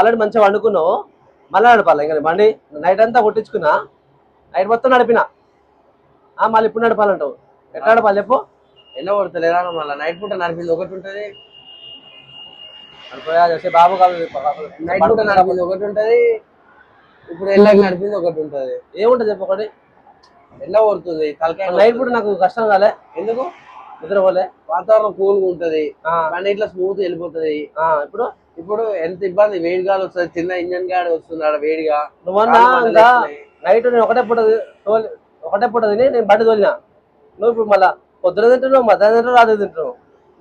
Already మంచిగా వండుకున్నావు, మళ్ళీ నడపాలి ఇంకా బండి. నైట్ అంతా కొట్టించుకున్నా, నైట్ మొత్తం నడిపినా, మళ్ళీ ఇప్పుడు నడపాలంటావు. ఎట్లా నడపాలి చెప్పు? ఎన్నో కొడతలేదా మళ్ళీ నైట్ పూట నడిపింది ఒకటి ఉంటుంది, బాబు కాదు. నైట్ పూట నడిపింది ఒకటి ఉంటది, ఇప్పుడు ఎల్లకి నడిపింది ఒకటి ఉంటది. ఏముంటది చెప్పు ఒకటి? ఎండ కొడుతుంది తలకాయ. నైట్ పూట నాకు కష్టం కాలే, ఎందుకు? నిద్రపోలే, వాతావరణం కూల్గా ఉంటది, బండి ఇట్లా స్మూత్ వెళ్ళిపోతుంది. ఇప్పుడు ఇప్పుడు ఎంత ఇబ్బంది, వేడి గాలి వస్తుంది, చిన్న ఇంజన్ గాడి వస్తుంది ఆడ వేడిగా. నువ్వన్నా నైట్ నేను ఒకటే పూట తిని నేను బండి తోలినా. నువ్వు ఇప్పుడు మళ్ళా పొద్దున తింటున్నావు, మధ్యాహ్నం తింటావు, రాత్రి తింటున్నావు.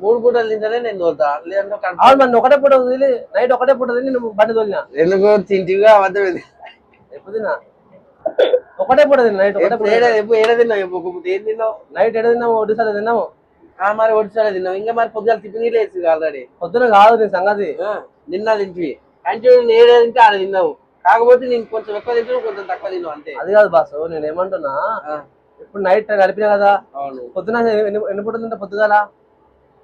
3 పూటలు తింటేనే నేను తోలుతా, లేదంటే అవును. ఒకటే పూట తిని నైట్ ఒకటే పూట తిని నువ్వు బండి తోలినా. ఎందుకు తింటిగా అబద్ధం? ఎప్పుడు తిన్నా? ఒకటే పూట తిన్నా నైట్. ఏడ తిన్నావు? ఏం తిన్నావు? నైట్ ఎడ తిన్నాము? ఒకటిసారి తిన్నాము. మరి ఒకటిసారి తిన్నావు, ఇంకా మరి పొద్దున టిఫిన్ వేసి ఆల్రెడీ. పొద్దున కాదు నీ సంగతి, నిన్న తింటివి అంటే ఏడ తింటే ఆడ తిన్నావు. కాకపోతే నేను కొంచెం ఎక్కువ తింటాను, కొంచెం తక్కువ తిన్నావు అంతే. అది కాదు బాసు, నేను ఏమంటున్నా, ఇప్పుడు నైట్ నడిపినా కదా, పొద్దున ఎన్ని పూట తింటా?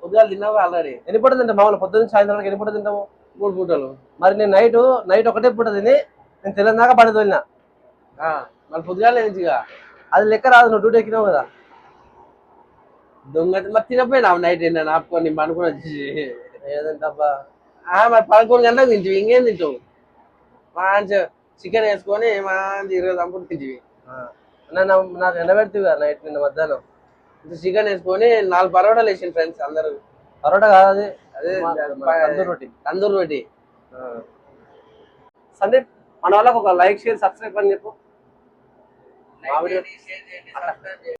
పొద్దుగాల తిన్నావు ఆల్రెడీ. ఎన్ని పూట తింటా మామూలు? పొద్దున్న సాయంత్రం ఎన్ని పూట తింటాము? 3 పూటలు. మరి నేను నైట్ ఒకటే పూట తిని నేను తెలంగాణ బండి తోలినా. మరి పొద్దుగాల మంచిగా అది లెక్క రాదు, నువ్వు డ్యూటీ ఎక్కినావు కదా. దొంగ మరి తినపోయినావు నైట్ నేను ఆపుకొని అనుకున్నా. ఏదంటబ్బా, మరి 11 గంటలకు తింటివి, ఇంకేం తింటావు? మంచిగా చికెన్ వేసుకొని మంచి 20 చంపుడు తింటివి. నాకు ఎండబెడుతుంది కదా నైట్, నిన్న మధ్యాహ్నం చికెన్ వేసుకొని 4 పరోటాలు వేసిన ఫ్రెండ్స్ అందరూ. పరోటా కాదు అది, తందూరు రోటీ. సందీప్, మన వాళ్ళకి ఒక లైక్, షేర్, సబ్స్క్రైబ్ అని చెప్పు.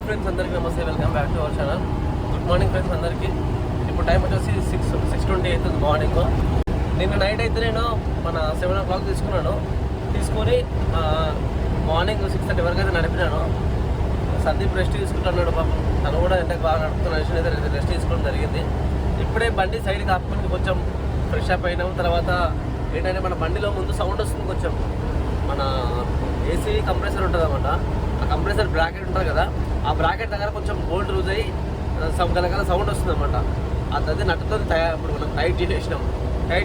ఫ్రెండ్స్ అందరికీ నమస్తే, welcome back to our channel. Good morning friends అందరికీ. ఇప్పుడు టైం వచ్చేసి 6:20 అవుతుంది మార్నింగ్. నిన్న నైట్ అయితే నేను మన 7 o'clock తీసుకొని మార్నింగ్ 6:30 వరకు అయితే నడిపినాను. సందీప్ రెస్ట్ తీసుకుంటున్నాడు పాపం, తను కూడా ఎంతకు బాగా నడుపుతున్న విషయం అయితే రెస్ట్ తీసుకోవడం జరిగింది. ఇప్పుడే బండి సైడ్కి ఆపుకొని కొంచెం ఫ్రెష్ అప్ అయినాము. తర్వాత ఏంటంటే మన బండిలో ముందు సౌండ్ వస్తుంది కొంచెం, మన ఏసీ కంప్రెసర్ ఉంటుంది అన్నమాట. ఆ కంప్రెసర్ బ్రాకెట్ ఉంటుంది కదా, ఆ బ్రాకెట్ దగ్గర కొంచెం బోల్ట్ లూజ్ అయ్యి గలగల సౌండ్ వస్తుంది అనమాట. అదే నట్టుతో ఇప్పుడు మనం టైట్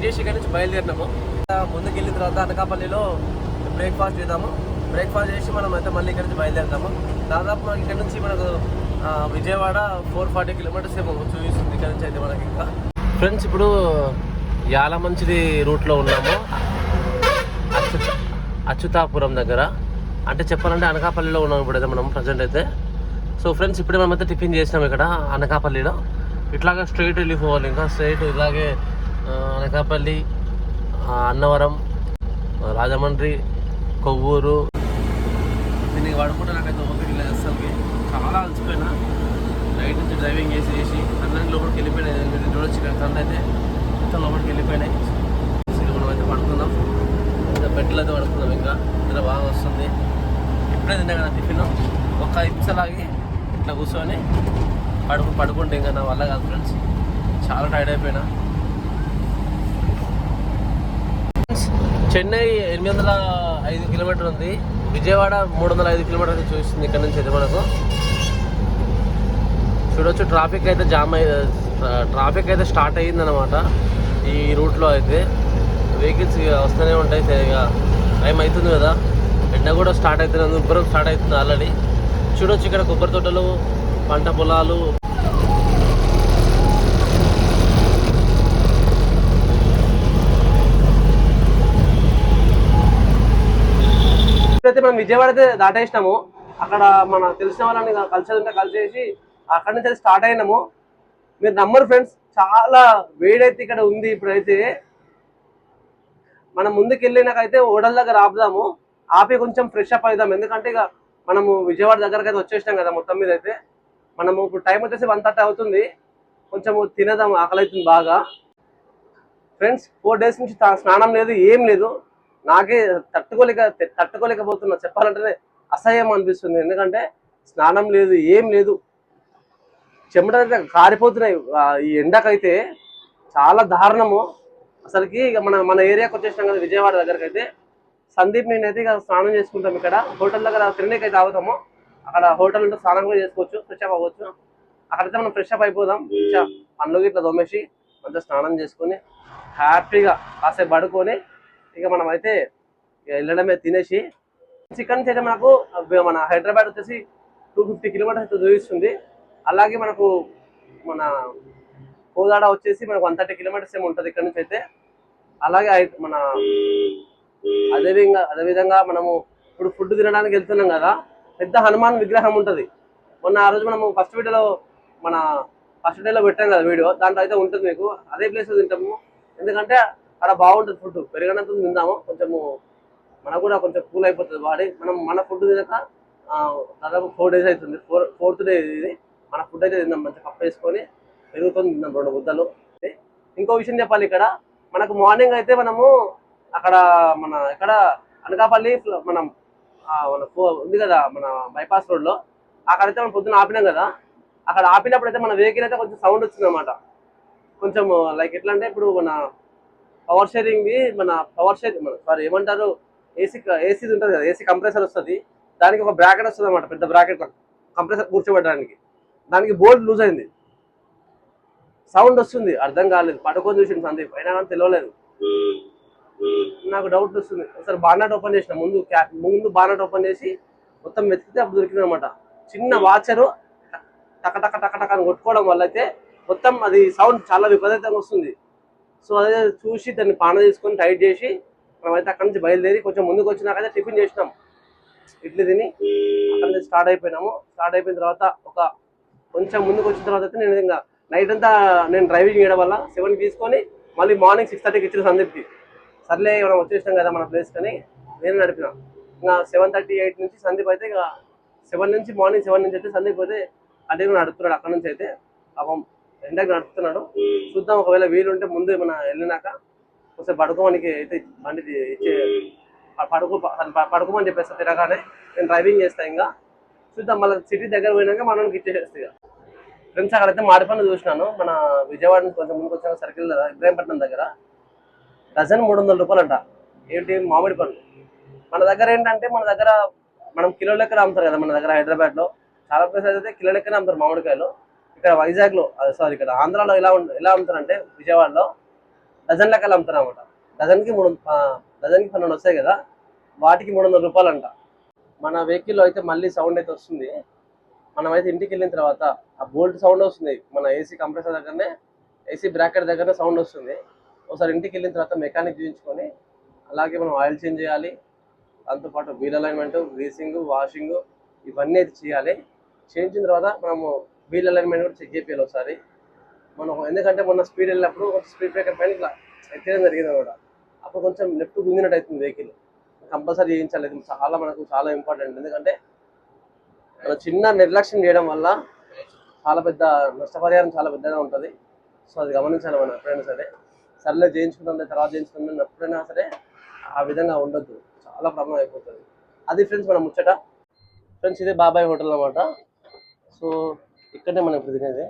చేసి ఇక్కడ నుంచి బయలుదేరినాము. ముందుకు వెళ్ళిన తర్వాత అనకాపల్లిలో బ్రేక్ఫాస్ట్ చేద్దాము. బ్రేక్ఫాస్ట్ చేసి మనం అయితే మళ్ళీ ఇక్కడ నుంచి బయలుదేరుతాము. దాదాపు మనకి ఇక్కడ నుంచి మనకు విజయవాడ 440 కిలోమీటర్స్ ఏమో చూపిస్తుంది ఇక్కడ నుంచి అయితే మనకి. ఇంకా ఫ్రెండ్స్ ఇప్పుడు యాలమంచిలి రూట్లో ఉన్నాము, అచ్యుతాపురం దగ్గర. అంటే చెప్పాలంటే అనకాపల్లిలో ఉన్నాం ఇప్పుడైతే మనం ప్రజెంట్ అయితే. సో ఫ్రెండ్స్ ఇప్పుడే మనమైతే టిఫిన్ చేసినాం ఇక్కడ అనకాపల్లిలో. ఇట్లాగా స్ట్రైట్ వెళ్ళిపోవాలి, ఇంకా స్ట్రైట్ ఇలాగే అనకాపల్లి, అన్నవరం, రాజమండ్రి, కొవ్వూరు. దీనికి పడుకుంటానకైతే ఓపిక లేదు అసలుకి, చాలా అలసిపోయినా. నైట్ నుంచి డ్రైవింగ్ చేసి అన్నీ లోపలికి వెళ్ళిపోయినాయి. మీరు చూడొచ్చు ఇక్కడ కళ్ళు అయితే మొత్తం లోపలికి వెళ్ళిపోయినాయి. మనం అయితే పడుకుందాం, బెడ్లో అయితే పడుకుందాం. ఇంకా నిద్ర బాగా వస్తుంది. ఇప్పుడే తిన్నా కదా టిఫిన్, ఒక 5 నిమిషాలు ఆగి ఇట్లా కూర్చొని పడుకుంటే ఇంకా నా వల్ల కాదు ఫ్రెండ్స్, చాలా టైర్డ్ అయిపోయినా. చెన్నై 805 కిలోమీటర్ ఉంది, విజయవాడ 305 కిలోమీటర్లు చూపిస్తుంది ఇక్కడ నుంచి అయితే మనకు. చూడొచ్చు ట్రాఫిక్ అయితే స్టార్ట్ అయ్యిందనమాట ఈ రూట్లో. అయితే వెహికల్స్ వస్తూనే ఉంటాయి. ఇక టైం అవుతుంది కదా, ఎండ కూడా స్టార్ట్ అవుతుంది, ఉబ్బరం స్టార్ట్ అవుతుంది ఆల్రెడీ. చూడొచ్చు ఇక్కడ కొబ్బరి తోటలు, పంట పొలాలు. ఇప్పుడైతే మనం విజయవాడ అయితే దాటేసినాము. అక్కడ మన తెలిసిన వాళ్ళని కలిసేసి అక్కడి నుంచి స్టార్ట్ అయినాము. మీరు నమ్మరు ఫ్రెండ్స్, చాలా వేడైతే ఇక్కడ ఉంది. ఇప్పుడైతే మనం ముందుకు వెళ్ళినాకైతే ఓడల దగ్గర ఆపుదాము, ఆపి కొంచెం ఫ్రెష్ అప్ అవుదాం. ఎందుకంటే ఇక మనము విజయవాడ దగ్గరకు అయితే వచ్చేసినాం కదా. మొత్తం మీద అయితే మనము ఇప్పుడు టైం వచ్చేసి 1:30 అవుతుంది. కొంచెం తినేదాము, ఆకలి అవుతుంది బాగా. ఫ్రెండ్స్ 4 days నుంచి స్నానం లేదు, ఏం లేదు. నాకే తట్టుకోలేకపోతున్నా, చెప్పాలంటేనే అసహ్యం అనిపిస్తుంది. ఎందుకంటే స్నానం లేదు, ఏం లేదు, చెమటైతే కారిపోతున్నాయి. ఈ ఎండకైతే చాలా దారుణము అసలుకి. ఇక మన ఏరియాకి వచ్చేసినాం కదా విజయవాడ దగ్గరకు అయితే. సందీప్ నేనైతే ఇక స్నానం చేసుకుంటాం. ఇక్కడ హోటల్ దగ్గర తినడానికి అయితే ఆగుతాము. అక్కడ హోటల్ ఉంటే స్నానం కూడా చేసుకోవచ్చు, ఫ్రెష్ అప్ అవ్వచ్చు. అక్కడైతే మనం ఫ్రెష్ అప్ అయిపోదాం. పనులు ఇట్లా దొమ్మేసి మంచిగా స్నానం చేసుకొని హ్యాపీగా కాసేపు పడుకొని ఇక మనం అయితే వెళ్ళడమే తినేసి చికెన్ నుంచి అయితే మనకు మన హైదరాబాద్ వచ్చేసి 250 కిలోమీటర్స్ అయితే చూపిస్తుంది. అలాగే మనకు మన కోదాడ వచ్చేసి మనకు 130 కిలోమీటర్స్ ఏమి ఉంటుంది ఇక్కడ నుంచి అయితే. అలాగే మన అదేవిధంగా మనము ఇప్పుడు ఫుడ్ తినడానికి వెళ్తున్నాం కదా, పెద్ద హనుమాన్ విగ్రహం ఉంటుంది. మొన్న ఆ రోజు మనము ఫస్ట్ డేలో పెట్టాం కదా వీడియో, దాంట్లో అయితే ఉంటుంది మీకు. అదే ప్లేస్లో తింటాము, ఎందుకంటే అక్కడ బాగుంటుంది ఫుడ్. పెరిగినంత తిందాము, కొంచెము మనకు కూడా కొంచెం కూల్ అయిపోతుంది బాడీ. మన ఫుడ్ తినక దాదాపు 4 days అవుతుంది. ఫోర్త్ డే ఇది. మన ఫుడ్ అయితే తిందాం, మంచిగా కప్పు వేసుకొని పెరుగుతుంది తిందాం 2 ముద్దలు. ఇంకో విషయం చెప్పాలి, ఇక్కడ మనకు మార్నింగ్ అయితే మనము అక్కడ ఇక్కడ అనకాపల్లి మన ఉంది కదా మన బైపాస్ రోడ్లో, అక్కడైతే మనం పొద్దున్న ఆపినాం కదా. అక్కడ ఆపినప్పుడు అయితే మన వెహికల్ అయితే కొంచెం సౌండ్ వచ్చింది అనమాట. కొంచెం లైక్ ఎట్లా అంటే ఇప్పుడు మన పవర్ షేరింగ్ సారీ ఏమంటారు, ఏసీ ఉంటుంది కదా, ఏసీ కంప్రెసర్ వస్తుంది. దానికి ఒక బ్రాకెట్ వస్తుంది అనమాట, పెద్ద బ్రాకెట్ కంప్రెసర్ కూర్చోబెట్టడానికి. దానికి బోల్ట్ లూజ్ అయింది, సౌండ్ వస్తుంది. అర్థం కాలేదు, పట్టుకొని చూసింది సందీప్, అయినా కానీ తెలియలేదు. నాకు డౌట్ వస్తుంది. ఒకసారి బానట్ ఓపెన్ చేసిన, ముందు బానట్ ఓపెన్ చేసి మొత్తం వెతికితే అప్పుడు దొరికింది అనమాట. చిన్న వాచరు టక టక టక టక అని కొట్టుకోవడం వల్ల అయితే మొత్తం అది సౌండ్ చాలా విపరీతంగా వస్తుంది. సో అదే చూసి దాన్ని పాన తీసుకొని టైట్ చేసి మనమైతే అక్కడి నుంచి బయలుదేరి కొంచెం ముందుకు వచ్చినాకైతే టిఫిన్ చేసినాం. ఇడ్లీ తిని అక్కడి నుంచి స్టార్ట్ అయిపోయినాము. స్టార్ట్ అయిపోయిన తర్వాత కొంచెం ముందుకు వచ్చిన తర్వాత అయితే నేను ఇంకా నైట్ అంతా నేను డ్రైవింగ్ చేయడం వల్ల 7కి తీసుకొని మళ్ళీ మార్నింగ్ 6:30కి ఇచ్చిన సందీప్కి. సర్లే మనం వచ్చేసినాం కదా మన ప్లేస్ కానీ నేను నడిపిన. ఇంకా 7:38 నుంచి సందీప్ అయితే ఇక మార్నింగ్ 7 నుంచి అయితే సందీప్ అయితే కంటిన్యూ నడుపుతున్నాడు. అక్కడ నుంచి అయితే పాపం ఎండకు నడుపుతున్నాడు. చూద్దాం, ఒకవేళ వీలుంటే ముందు ఏమైనా వెళ్ళినాక ఒకసారి పడుకోమనికి అయితే బండి ఇచ్చే పడుకోమని చెప్పేస్తా. తిరగానే నేను డ్రైవింగ్ చేస్తాను. ఇంకా చూద్దాం, మళ్ళీ సిటీ దగ్గర పోయినాక మనకి ఇచ్చేసేస్తాయి. ఫ్రెండ్స్ అక్కడైతే మాడి పండ్లు చూసినాను. మన విజయవాడ నుంచి కొంచెం ముందుకు వచ్చిన సర్కిల్ ఇబ్రాహీంపట్నం దగ్గర డజన్ 300 రూపాయలు అంట. ఏంటి మామిడి పండ్లు. మన దగ్గర ఏంటంటే మనం కిలో లెక్కన అమ్ముతారు కదా. మన దగ్గర హైదరాబాద్లో చాలా ప్లేసెస్ అయితే కిలో లెక్కన అమ్ముతారు మామిడికాయలు. ఇక్కడ వైజాగ్లో ఇక్కడ ఆంధ్రాలో ఎలా అమ్ముతారంటే విజయవాడలో డజన్ లెక్కలు అమ్ముతారు అన్నమాట. డజన్కి 12 వస్తాయి కదా, వాటికి 300 రూపాయలు అంట. మన వెహికల్లో అయితే మళ్ళీ సౌండ్ అయితే వస్తుంది. మనమైతే ఇంటికి వెళ్ళిన తర్వాత ఆ బోల్ట్ సౌండ్ వస్తుంది. మన ఏసీ కంప్రెసర్ దగ్గరనే, ఏసీ బ్రాకెట్ దగ్గరనే సౌండ్ వస్తుంది. ఒకసారి ఇంటికి వెళ్ళిన తర్వాత మెకానిక్ చూపించుకొని అలాగే మనం ఆయిల్ చేంజ్ చేయాలి. దాంతోపాటు వీల్ అలైన్మెంట్, గ్రీసింగ్, వాషింగ్ ఇవన్నీ అయితే చేయాలి. చేయించిన తర్వాత మనము వీల్ అలైన్మెంట్ కూడా చెక్ చేయాలి ఒకసారి. ఎందుకంటే మొన్న స్పీడ్ వెళ్ళినప్పుడు స్పీడ్ బ్రేకర్ పైన ఇట్లా ఎత్తేయడం జరిగింది కూడా. అప్పుడు కొంచెం లెఫ్ట్ గుంజినట్టు అవుతుంది వెహికల్. కంపల్సరీ చేయించాలి, మనకు చాలా ఇంపార్టెంట్. ఎందుకంటే మన చిన్న నిర్లక్ష్యం చేయడం వల్ల చాలా పెద్ద నష్టపరిహారం చాలా పెద్దగా ఉంటుంది. సో అది గమనించాలి మనం ఎప్పుడైనా సరే. సర్లే చేయించుకుందాం, తర్వాత చేయించుకుందాం ఎప్పుడైనా సరే ఆ విధంగా ఉండొద్దు, చాలా ప్రాబ్లం అయిపోతుంది. అది ఫ్రెండ్స్ మన ముచ్చట. ఫ్రెండ్స్ ఇదే బాబాయ్ హోటల్ అన్నమాట. సో ఇక్కడనే మనం ఇప్పుడు తినేది.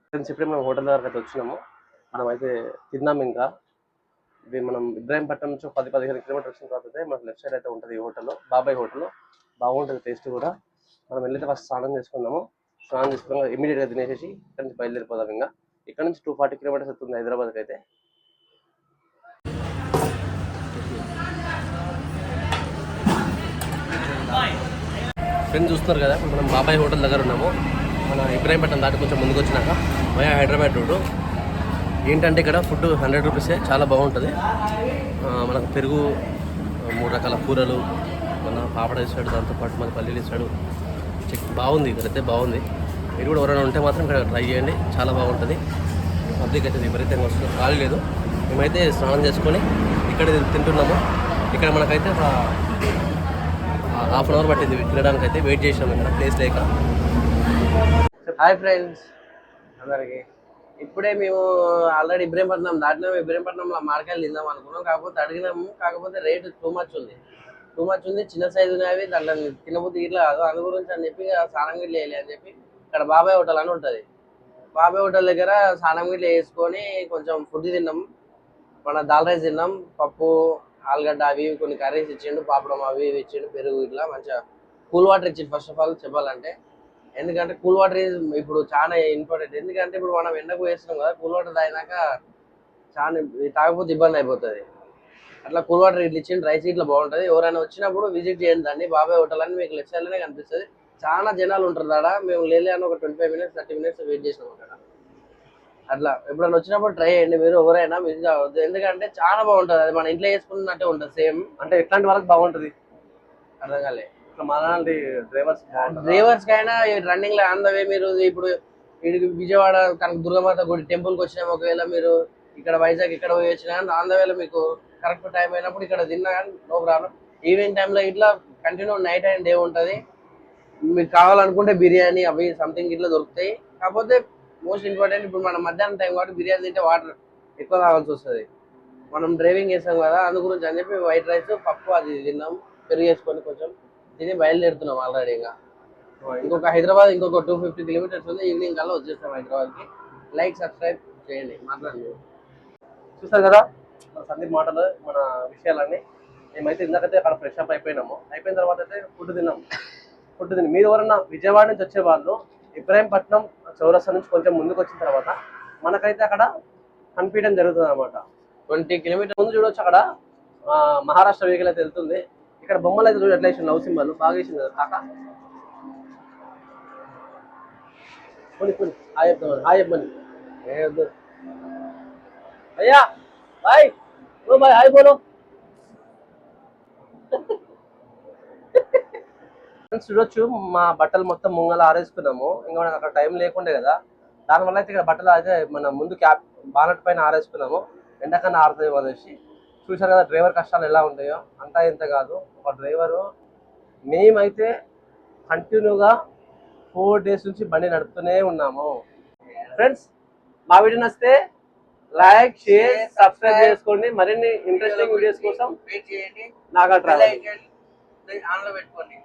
ఫ్రెండ్స్ ఇప్పుడే మనం హోటల్ దగ్గర అయితే వచ్చినాము. మనం అయితే తిన్నాము. ఇంకా ఇది మనం ఇబ్రాహీంపట్నం నుంచి 10-15 కిలోమీటర్స్ వచ్చిన తర్వాత మనకు లెఫ్ట్ సైడ్ అయితే ఉంటుంది ఈ హోటల్, బాబాయ్ హోటల్. బాగుంటుంది టేస్ట్ కూడా. మనం వెళ్ళితే ఫస్ట్ స్నానం చేసుకుందాము. స్నానం చేసుకున్నాక ఇమీడియట్గా తినేసేసి ఇక్కడ నుంచి బయలుదేరిపోదాం. ఇంకా ఇక్కడ నుంచి 240 కిలోమీటర్స్ వస్తుంది హైదరాబాద్కి అయితే. ఫ్రెండ్స్ చూస్తున్నారు కదా, మనం బాబాయ్ హోటల్ దగ్గర ఉన్నాము. మన ఇబ్రాహీంపట్నం దాటి కొంచెం ముందుకు వచ్చినాక వయా హైదరాబాద్ రోడ్డు. ఏంటంటే ఇక్కడ ఫుడ్ 100 రూపీసే, చాలా బాగుంటుంది. మనకు పెరుగు, 3 రకాల కూరలు, మన పాపడ ఇస్తాడు, దాంతోపాటు మన పల్లీలు ఇస్తాడు. బాగుంది ఇక్కడైతే, బాగుంది. మీరు కూడా ఎవరైనా ఉంటే మాత్రం ఇక్కడ ట్రై చేయండి, చాలా బాగుంటుంది. పబ్లిక్ అయితే విపరీతంగా వస్తుంది, ఖాళీ లేదు. మేమైతే స్నానం చేసుకొని ఇక్కడ తింటున్నాము. ఇక్కడ మనకైతే ఒక హాఫ్ అన్ అవర్ పట్టింది తినడానికి. అయితే వెయిట్ చేసినాము ఇక్కడ ప్లేస్ లేక. హాయ్ ఫ్రెండ్స్ అందరికి. ఇప్పుడే మేము ఆల్రెడీ ఇబ్రాహీంపట్నం దాటినాము. ఇబ్రాహీంపట్నంలో మామిడికాయలు తిందాం అనుకున్నాం, కాకపోతే అడిగినాము. కాకపోతే రేటు టూ మచ్ ఉంది. చిన్న సైజు ఉన్నాయి, దాంట్లో తినబుద్ధి ఇట్లా కాదు. అందు గురించి అని చెప్పి స్నానం గిట్ల వేయాలి అని చెప్పి ఇక్కడ బాబాయ్ హోటల్ అని ఉంటుంది. బాబాయ్ హోటల్ దగ్గర స్నానం గిట్ల వేసుకొని కొంచెం ఫుడ్ తిన్నాం. మన దాల్ రైస్ తిన్నాం, పప్పు, ఆలుగడ్డ అవి కొన్ని కర్రీస్ ఇచ్చిండు, పాపడం అవి ఇవి ఇచ్చిండు, పెరుగు ఇట్లా మంచిగా కూల్ వాటర్ ఇచ్చిండు. ఫస్ట్ ఆఫ్ ఆల్ చెప్పాలంటే ఎందుకంటే కూల్ వాటర్ ఇప్పుడు చాలా ఇంపార్టెంట్. ఎందుకంటే ఇప్పుడు మనం ఎండకు వేస్తున్నాం కదా, కూల్ వాటర్ తాగినాక చాలా తాగకపోతే ఇబ్బంది అయిపోతుంది. అట్లా కూల్ వాటర్ ఇట్లా ఇచ్చిండు, రైస్ ఇట్లా బాగుంటుంది. ఎవరైనా వచ్చినప్పుడు విజిట్ చేయండి దాన్ని, బాబాయ్ హోటల్ అని మీకు లెఫ్ట్ సైడ్లోనే కనిపిస్తుంది. చాలా జనాలు ఉంటారు అక్కడ. మేము లేని ఒక 25 minutes 30 minutes వెయిట్ చేసినాం అక్కడ. అట్లా ఎప్పుడైనా వచ్చినప్పుడు ట్రై చేయండి మీరు, ఎవరైనా మిస్ కావద్దు. ఎందుకంటే చాలా బాగుంటుంది, అది మన ఇంట్లో చేసుకున్నట్టే ఉంటుంది సేమ్. అంటే ఎట్లాంటి వాళ్ళకి బాగుంటుంది? అర్థం కాలే. ఇట్లా మనలాంటి డ్రైవర్స్ కైనా రన్నింగ్ లో ఆన్ ద వే మీరు ఇప్పుడు వీడికి విజయవాడ కనక దుర్గమాత గుడి టెంపుల్ కి వచ్చినా, ఒకవేళ మీరు ఇక్కడ వైజాగ్ ఇక్కడ పోయి వచ్చినా కానీ ఆన్ ద వేలో మీకు కరెక్ట్ టైం అయినప్పుడు ఇక్కడ తిన్నా కానీ నో ప్రాబ్లం. ఈవినింగ్ టైంలో ఇట్లా కంటిన్యూ నైట్ అండ్ డే ఉంటుంది. మీకు కావాలనుకుంటే బిర్యానీ అవి సంథింగ్ ఇట్లా దొరుకుతాయి. కాకపోతే మోస్ట్ ఇంపార్టెంట్ ఇప్పుడు మనం మధ్యాహ్నం టైం కాబట్టి బిర్యానీ తింటే వాటర్ ఎక్కువ తాగాల్సి వస్తుంది. మనం డ్రైవింగ్ చేస్తాం కదా, అందు గురించి అని చెప్పి వైట్ రైస్ పప్పు అది తిన్నాం, పెరుగు వేసుకొని కొంచెం తిని బయలుదేరుతున్నాం ఆల్రెడీ. ఇంకొక హైదరాబాద్ ఇంకొక 250 kilometers ఉంది. ఈవినింగ్ కల్లా వచ్చేస్తాం హైదరాబాద్కి. లైక్ సబ్స్క్రైబ్ చేయండి. మాట్లాడండి. చూస్తారు కదా సందీప్ మాటలు, మన విషయాలన్నీ. మేమైతే ఇందాకైతే అక్కడ ఫ్రెష్ అప్ అయిపోయినాము. అయిపోయిన తర్వాత అయితే ఫుడ్ తిని మీరు ఎవరన్నా విజయవాడ నుంచి వచ్చే వాళ్ళు ఇబ్రాహీంపట్నం చౌరస్తా నుంచి కొంచెం ముందుకు వచ్చిన తర్వాత మనకైతే అక్కడ కనిపించడం జరుగుతుంది అనమాట. 20 kilometers ముందు చూడొచ్చు అక్కడ మహారాష్ట్ర వెహికల్ అయితే వెళ్తుంది. ఇక్కడ బొమ్మలు అయితే చూడు ఎట్లా వేసింది, లవ్ సింబల్ బాగా వేసింది కదా కాక. హాయ్ చెప్తామని, హాయ్ చెప్పమని. ఏదో అయ్యా బాయ్, ఓ బాయ్ హాయ్ బోలో. చూడొచ్చు మా బట్టలు మొత్తం ముంగల ఆరేసుకున్నాము. ఇంకా మనకు అక్కడ టైం లేకుండే కదా, దానివల్ల అయితే ఇక్కడ బట్టలు అయితే మన ముందు క్యాప్ బానట్ పైన ఆరేసుకున్నాము. ఎండకన్నా ఆరుతాయి అనేసి. చూసారు కదా డ్రైవర్ కష్టాలు ఎలా ఉంటాయో. అంతా ఇంత కాదు, ఒక డ్రైవరు మేమైతే కంటిన్యూగా 4 days నుంచి బండి నడుపుతూనే ఉన్నాము. ఫ్రెండ్స్ మా వీడియో నచ్చితే లైక్ షేర్ సబ్స్క్రైబ్ చేసుకోండి. మరిన్ని ఇంట్రెస్టింగ్ వీడియోస్ కోసం వెయిట్ చేయండి. నాగా ట్రావెల్ ఆన్లో పెట్టుకోండి.